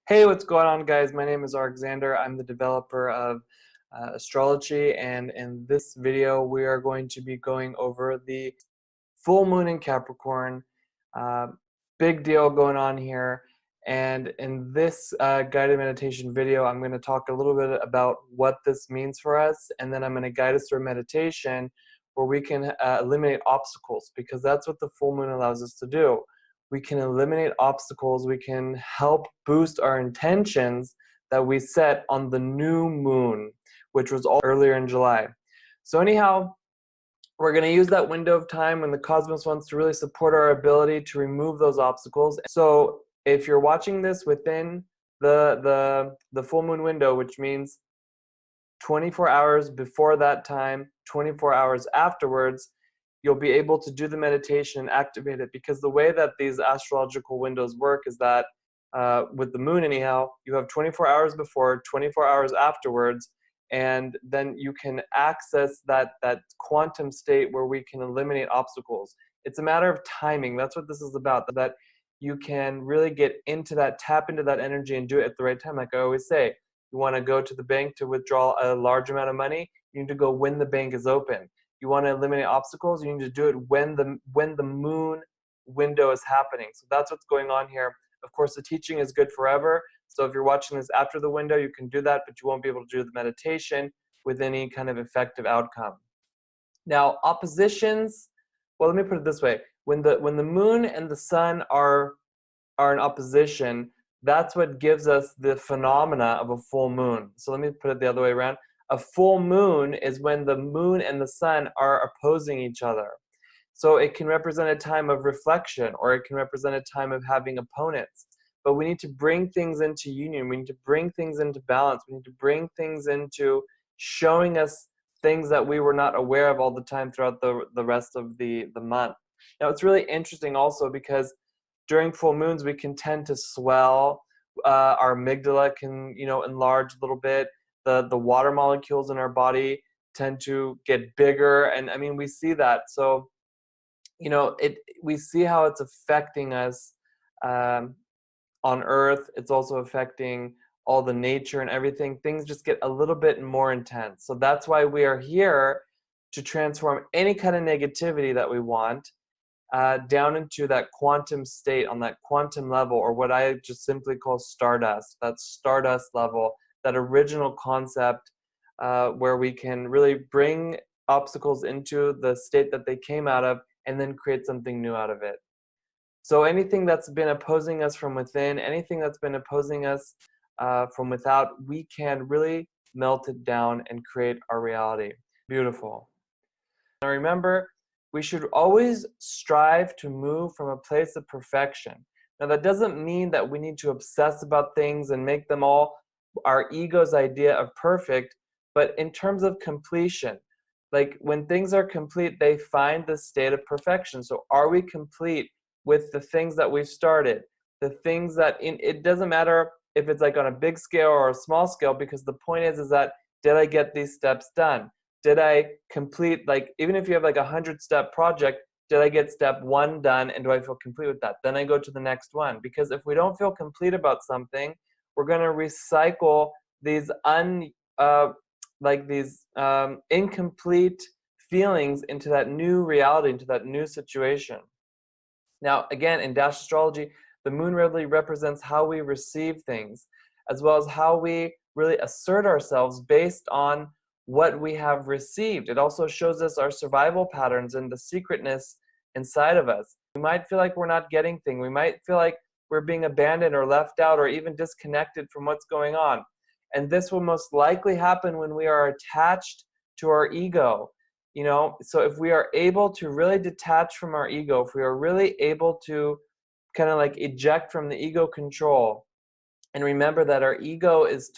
Hey, what's going on, guys? My name is Alexander. I'm the developer of astrology, and in this video, we are going to be going over the full moon in Capricorn. Uh, Big deal going on here. And in this guided meditation video, I'm going to talk a little bit about what this means for us, and then I'm going to guide us through a meditation where we can eliminate obstacles, because that's what the full moon allows us to do. We can eliminate obstacles. We can help boost our intentions that we set on the new moon, which was all earlier in July. So anyhow, we're going to use that window of time when the cosmos wants to really support our ability to remove those obstacles. So if you're watching this within the full moon window, which means 24 hours before that time, 24 hours afterwards, you'll be able to do the meditation and activate it, because the way that these astrological windows work is that with the moon anyhow, you have 24 hours before, 24 hours afterwards, and then you can access that quantum state where we can eliminate obstacles. It's a matter of timing. That's what this is about, that you can really get into that, tap into that energy and do it at the right time. Like I always say, you want to go to the bank to withdraw a large amount of money, you need to go when the bank is open. You want to eliminate obstacles, you need to do it when the moon window is happening. So that's what's going on here. Of course, the teaching is good forever. So if you're watching this after the window, you can do that, but you won't be able to do the meditation with any kind of effective outcome. Now, oppositions, well, let me put it this way. When the moon and the sun are in opposition, that's what gives us the phenomena of a full moon. So let me put it the other way around. A full moon is when the moon and the sun are opposing each other. So it can represent a time of reflection, or it can represent a time of having opponents. But we need to bring things into union. We need to bring things into balance. We need to bring things into showing us things that we were not aware of all the time throughout the rest of the month. Now, it's really interesting also because during full moons, we can tend to swell. Our amygdala can, enlarge a little bit. The water molecules in our body tend to get bigger, and I mean, we see that. So, we see how it's affecting us on Earth. It's also affecting all the nature and everything. Things just get a little bit more intense. So that's why we are here, to transform any kind of negativity that we want down into that quantum state, on that quantum level, or what I just simply call stardust, that stardust level, that original concept where we can really bring obstacles into the state that they came out of and then create something new out of it. So anything that's been opposing us from within, anything that's been opposing us from without, we can really melt it down and create our reality. Beautiful. Now remember, we should always strive to move from a place of perfection. Now that doesn't mean that we need to obsess about things and make them all our ego's idea of perfect, but in terms of completion, like when things are complete, they find the state of perfection. So are we complete with the things that we've started? The things that, it doesn't matter if it's like on a big scale or a small scale, because the point is that, did I get these steps done? Did I complete, like, even if you have like a 100-step project, did I get step 1 done, and do I feel complete with that? Then I go to the next one. Because if we don't feel complete about something, we're going to recycle these incomplete feelings into that new reality, into that new situation. Now, again, in DASH Astrology, the moon really represents how we receive things, as well as how we really assert ourselves based on what we have received. It also shows us our survival patterns and the secretness inside of us. We might feel like we're not getting things. We might feel like we're being abandoned or left out or even disconnected from what's going on. And this will most likely happen when we are attached to our ego. So if we are able to really detach from our ego, if we are really able to kind of like eject from the ego control, and remember that our ego is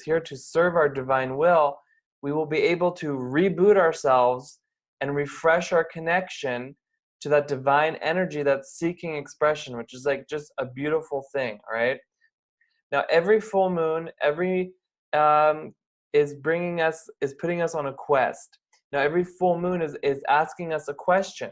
here to serve our divine will, we will be able to reboot ourselves and refresh our connection to that divine energy that's seeking expression, which is like just a beautiful thing, all right? Now, every full moon, is putting us on a quest. Now, every full moon is asking us a question.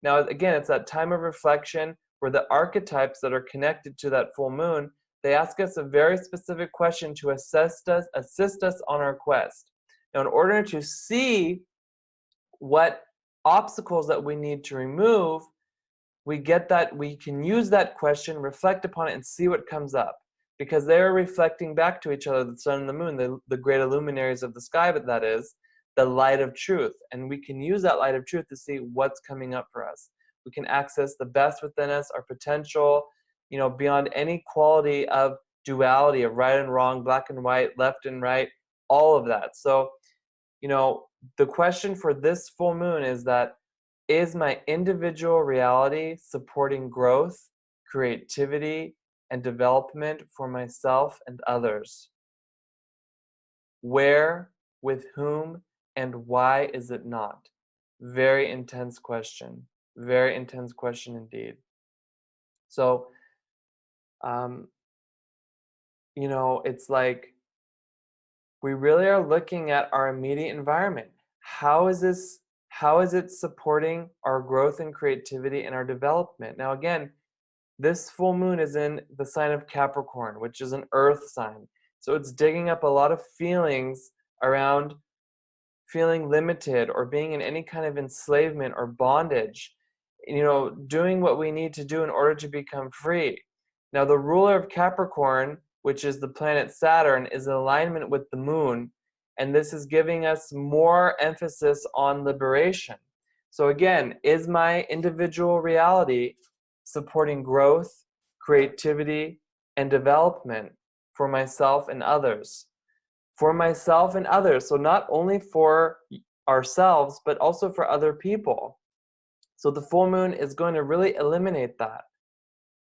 Now, again, it's that time of reflection where the archetypes that are connected to that full moon, They ask us a very specific question to assist us on our quest. Now, in order to see what obstacles that we need to remove, we can use that question, reflect upon it, and see what comes up. Because they're reflecting back to each other, the sun and the moon, the great illuminaries of the sky, but that is the light of truth. And we can use that light of truth to see what's coming up for us. We can access the best within us, our potential, beyond any quality of duality, of right and wrong, black and white, left and right, all of that. So, the question for this full moon is that, is my individual reality supporting growth, creativity, and development for myself and others? Where, with whom, and why is it not? Very intense question. Very intense question indeed. So, it's like we really are looking at our immediate environment. How is it supporting our growth and creativity and our development? Now, again, this full moon is in the sign of Capricorn, which is an earth sign. So it's digging up a lot of feelings around feeling limited or being in any kind of enslavement or bondage, doing what we need to do in order to become free. Now, the ruler of Capricorn, which is the planet Saturn, is in alignment with the moon, and this is giving us more emphasis on liberation. So again, is my individual reality supporting growth, creativity, and development for myself and others? For myself and others, so not only for ourselves, but also for other people. So the full moon is going to really eliminate that.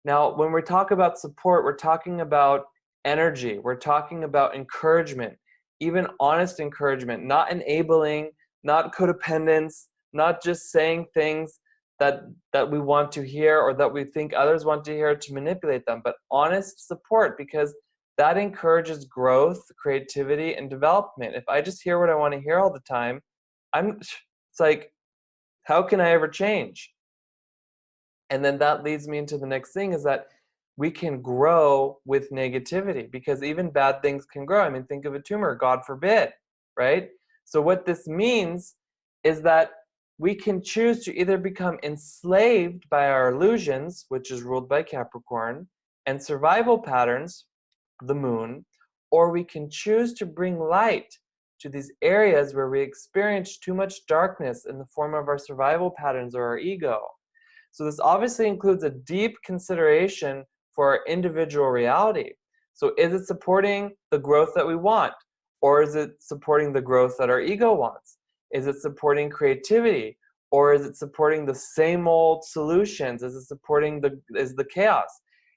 Now, when we talk about support, we're talking about energy, we're talking about encouragement, even honest encouragement, not enabling, not codependence, not just saying things that we want to hear or that we think others want to hear to manipulate them, but honest support, because that encourages growth, creativity, and development. If I just hear what I want to hear all the time, it's like, how can I ever change? And then that leads me into the next thing, is that we can grow with negativity, because even bad things can grow. I mean, think of a tumor, God forbid, right? So what this means is that we can choose to either become enslaved by our illusions, which is ruled by Capricorn, and survival patterns, the moon, or we can choose to bring light to these areas where we experience too much darkness in the form of our survival patterns or our ego. So this obviously includes a deep consideration for our individual reality. So is it supporting the growth that we want? Or is it supporting the growth that our ego wants? Is it supporting creativity? Or is it supporting the same old solutions? Is it supporting the chaos?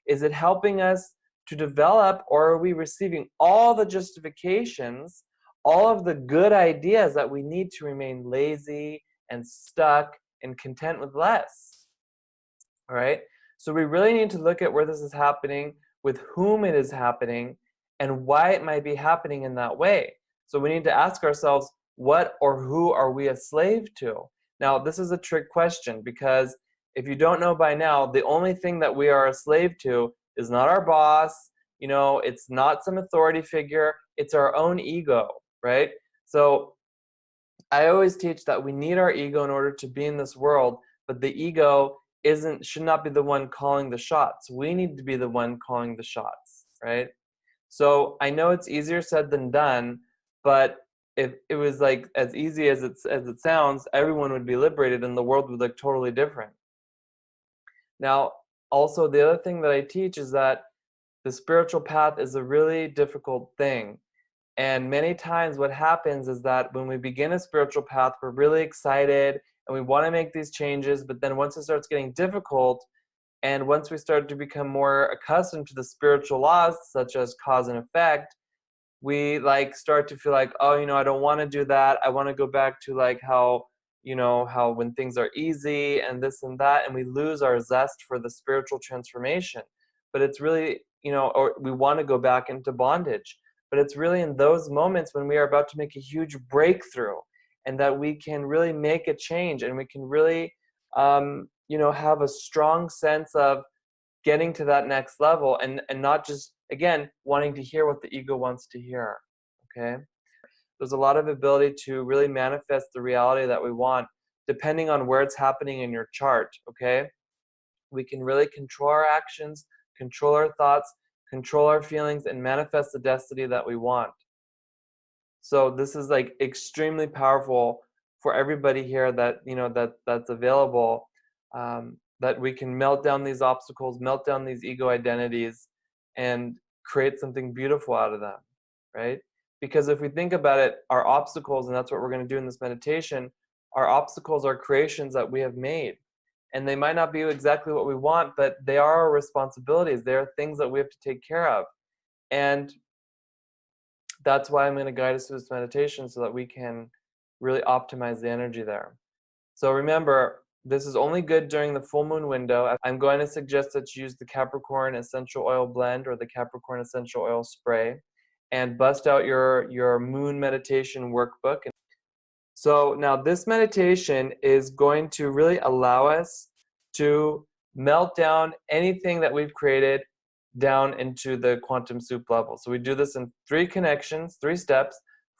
Is it helping us to develop, or are we receiving all the justifications, all of the good ideas that we need to remain lazy and stuck and content with less? All right? So we really need to look at where this is happening, with whom it is happening, and why it might be happening in that way. So we need to ask ourselves, what or who are we a slave to? Now, this is a trick question, because if you don't know by now, the only thing that we are a slave to is not our boss, it's not some authority figure, it's our own ego, right? So I always teach that we need our ego in order to be in this world, but the ego should not be the one calling the shots. We need to be the one calling the shots, right? So I know it's easier said than done, but if it was like as easy as it sounds, everyone would be liberated and the world would look totally different. Now, also the other thing that I teach is that the spiritual path is a really difficult thing. And many times what happens is that when we begin a spiritual path, we're really excited and we want to make these changes, but then once it starts getting difficult, and once we start to become more accustomed to the spiritual laws, such as cause and effect, we start to feel like, oh, I don't want to do that. I want to go back to how when things are easy and this and that, and we lose our zest for the spiritual transformation. But it's really, or we want to go back into bondage. But it's really in those moments when we are about to make a huge breakthrough, and that we can really make a change, and we can really, have a strong sense of getting to that next level, and not just again, wanting to hear what the ego wants to hear, okay? There's a lot of ability to really manifest the reality that we want depending on where it's happening in your chart, okay? We can really control our actions, control our thoughts, control our feelings, and manifest the destiny that we want. So this is like extremely powerful for everybody here that that's available. That we can melt down these obstacles, melt down these ego identities, and create something beautiful out of them, right? Because if we think about it, our obstacles, and that's what we're going to do in this meditation, our obstacles are creations that we have made. And they might not be exactly what we want, but they are our responsibilities. They are things that we have to take care of. And that's why I'm going to guide us through this meditation so that we can really optimize the energy there. So remember, this is only good during the full moon window. I'm going to suggest that you use the Capricorn essential oil blend or the Capricorn essential oil spray and bust out your moon meditation workbook. So now this meditation is going to really allow us to melt down anything that we've created down into the quantum soup level. So we do this in 3 connections, 3 steps.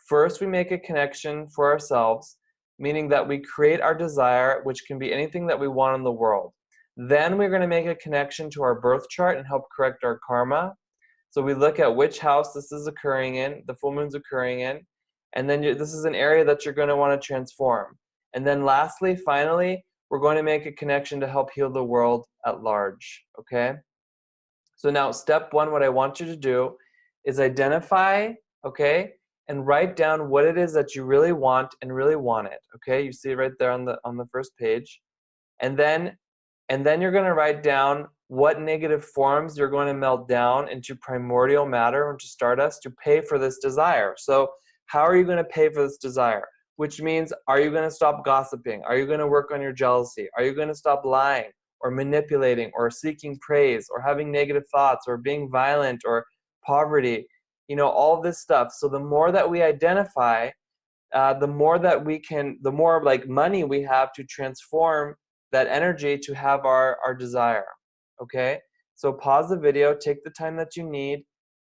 First, we make a connection for ourselves, meaning that we create our desire, which can be anything that we want in the world. Then we're going to make a connection to our birth chart and help correct our karma. So we look at which house this is occurring in, the full moon's occurring in, and then this is an area that you're going to want to transform. And then lastly, finally, we're going to make a connection to help heal the world at large, okay? So now step 1, what I want you to do is identify, okay, and write down what it is that you really want and really want it, okay? You see it right there on the first page. And then you're going to write down what negative forms you're going to melt down into primordial matter, into stardust, to pay for this desire. So how are you going to pay for this desire? Which means, are you going to stop gossiping? Are you going to work on your jealousy? Are you going to stop lying or manipulating or seeking praise or having negative thoughts or being violent or poverty? All this stuff. So the more that we identify, the more that we can, the more like money we have to transform that energy to have our desire, okay? So pause the video, take the time that you need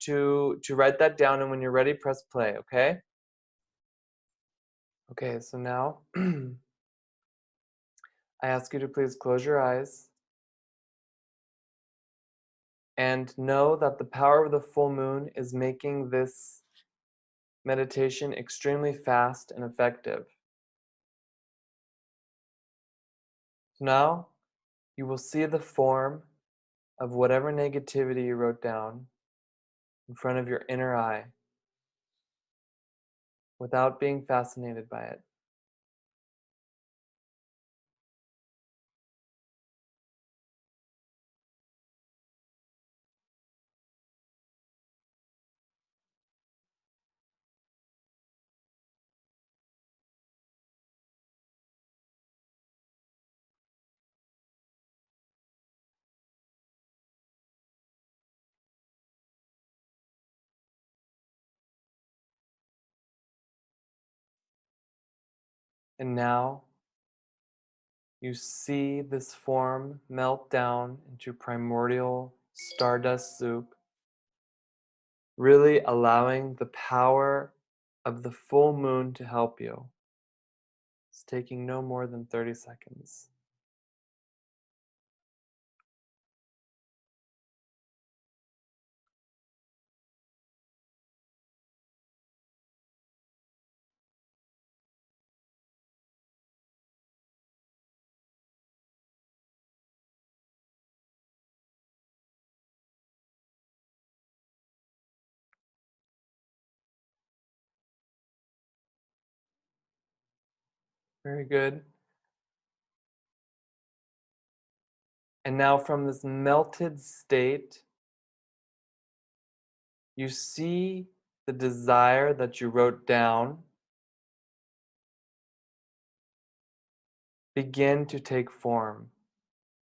to write that down, and when you're ready, press play, okay? Okay, so now I ask you to please close your eyes and know that the power of the full moon is making this meditation extremely fast and effective. So now you will see the form of whatever negativity you wrote down in front of your inner eye without being fascinated by it. And now you see this form melt down into primordial stardust soup, really allowing the power of the full moon to help you. It's taking no more than 30 seconds. Very good. And now from this melted state, you see the desire that you wrote down begin to take form.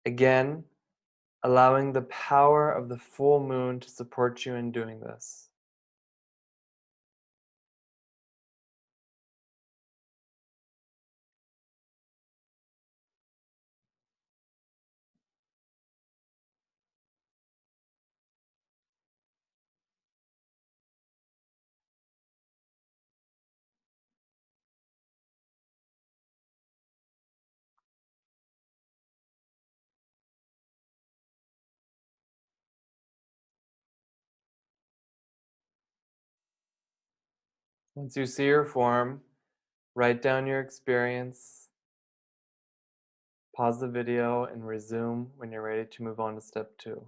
Again, allowing the power of the full moon to support you in doing this. Once you see your form, write down your experience, pause the video, and resume when you're ready to move on to step 2.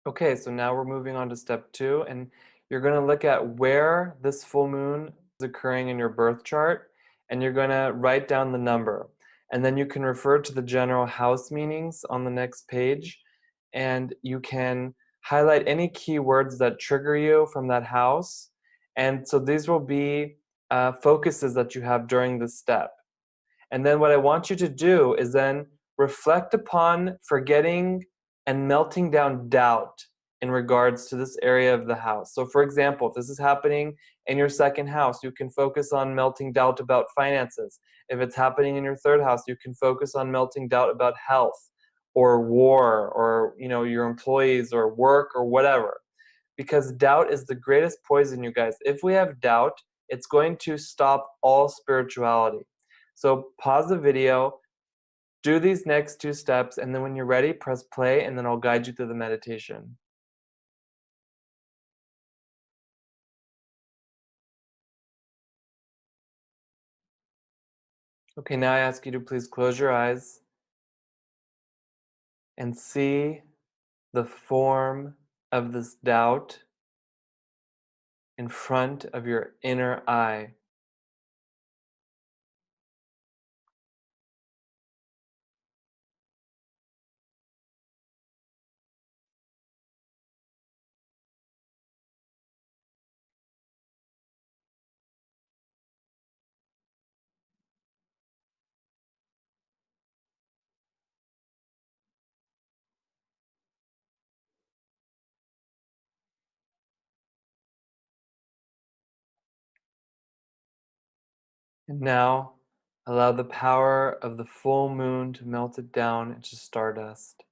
Okay, so now we're moving on to step 2, and you're going to look at where this full moon is occurring in your birth chart, and you're going to write down the number. And then you can refer to the general house meanings on the next page, and you can highlight any keywords that trigger you from that house. And so these will be focuses that you have during this step. And then what I want you to do is then reflect upon forgetting and melting down doubt in regards to this area of the house. So, for example, if this is happening in your second house, you can focus on melting doubt about finances. If it's happening in your third house, you can focus on melting doubt about health or war or your employees or work or whatever. Because doubt is the greatest poison, you guys. If we have doubt, it's going to stop all spirituality. So pause the video, do these next 2 steps, and then when you're ready, press play, and then I'll guide you through the meditation. Okay, now I ask you to please close your eyes and see the form of this doubt in front of your inner eye. And now, allow the power of the full moon to melt it down into stardust.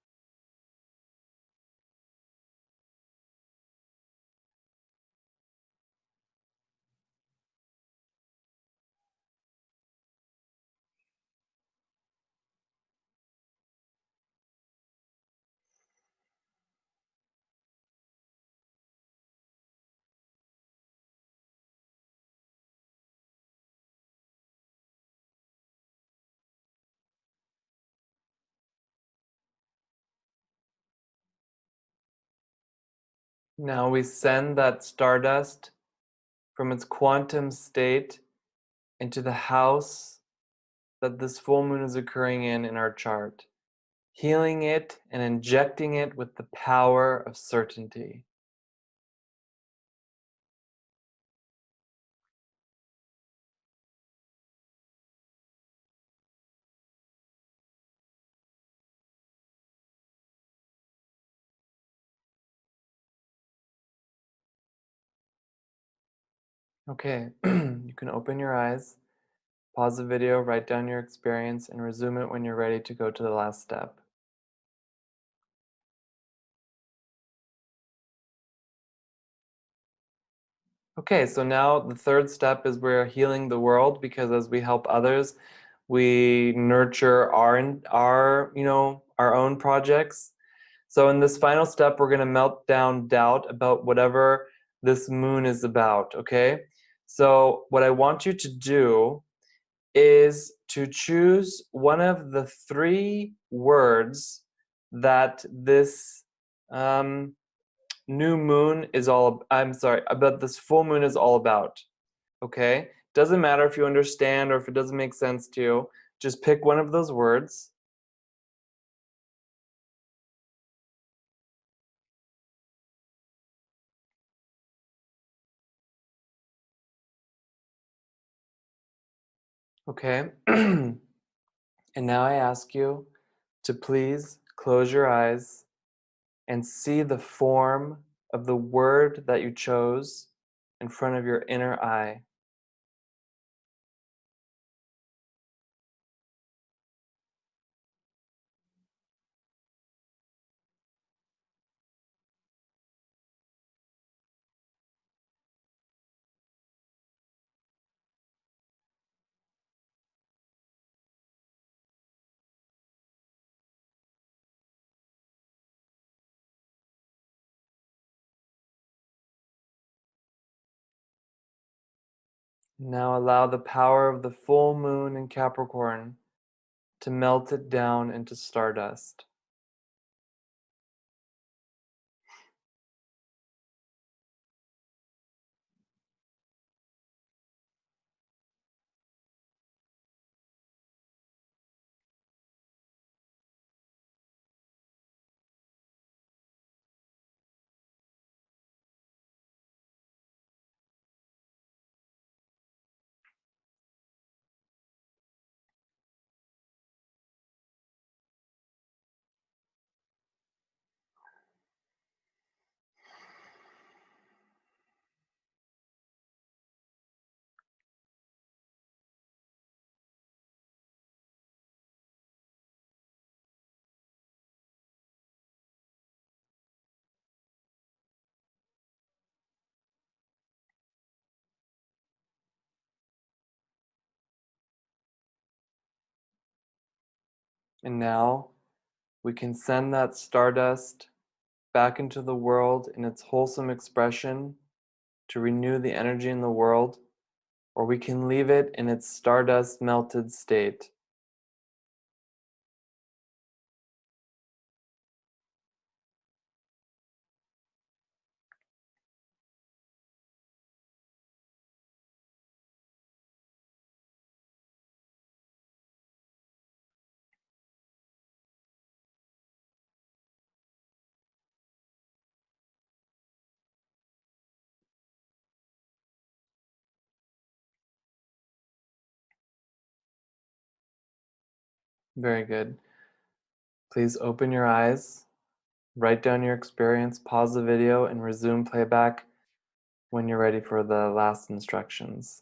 Now we send that stardust from its quantum state into the house that this full moon is occurring in our chart, healing it and injecting it with the power of certainty. Okay, you can open your eyes, pause the video, write down your experience, and resume it when you're ready to go to the last step. Okay, so now the third step is we're healing the world, because as we help others, we nurture our own projects. So in this final step, we're going to melt down doubt about whatever this moon is about, okay? So what I want you to do is to choose one of the 3 words that this um, new moon is all, I'm sorry, about this full moon is all about, okay? Doesn't matter if you understand or if it doesn't make sense to you. Just pick one of those words. Okay? And now I ask you to please close your eyes and see the form of the word that you chose in front of your inner eye. Now allow the power of the full moon in Capricorn to melt it down into stardust. And now we can send that stardust back into the world in its wholesome expression to renew the energy in the world, or we can leave it in its stardust melted state. Very good. Please open your eyes, write down your experience, pause the video, and resume playback when you're ready for the last instructions.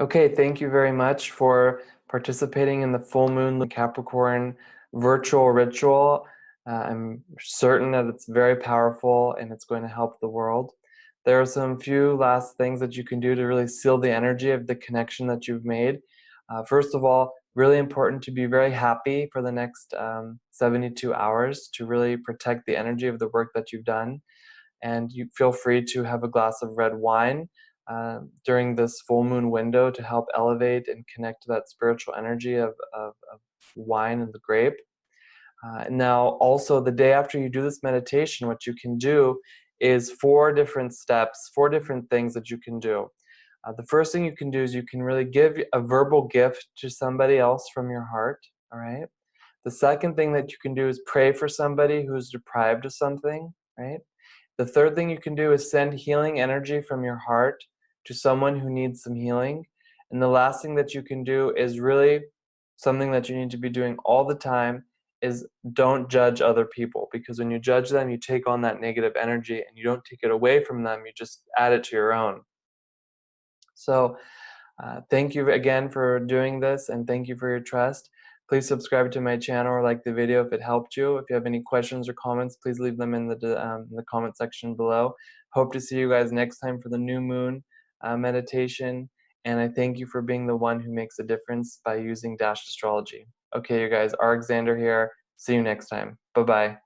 Okay, thank you very much for participating in the full moon Capricorn virtual ritual. I'm certain that it's very powerful and it's going to help the world. There are some few last things that you can do to really seal the energy of the connection that you've made. First of all, really important to be very happy for the next 72 hours to really protect the energy of the work that you've done. And you feel free to have a glass of red wine during this full moon window to help elevate and connect to that spiritual energy of wine and the grape. Now, also, the day after you do this meditation, what you can do is 4 different steps, 4 different things that you can do. The first thing you can do is you can really give a verbal gift to somebody else from your heart, all right? The second thing that you can do is pray for somebody who's deprived of something, right? The third thing you can do is send healing energy from your heart to someone who needs some healing. And the last thing that you can do is really something that you need to be doing all the time is don't judge other people, because when you judge them, you take on that negative energy and you don't take it away from them, you just add it to your own. So thank you again for doing this, and thank you for your trust. Please subscribe to my channel or like the video if it helped you. If you have any questions or comments, please leave them in the comment section below. Hope to see you guys next time for the new moon meditation. And I thank you for being the one who makes a difference by using DASH Astrology. Okay, you guys, Alexander here. See you next time. Bye-bye.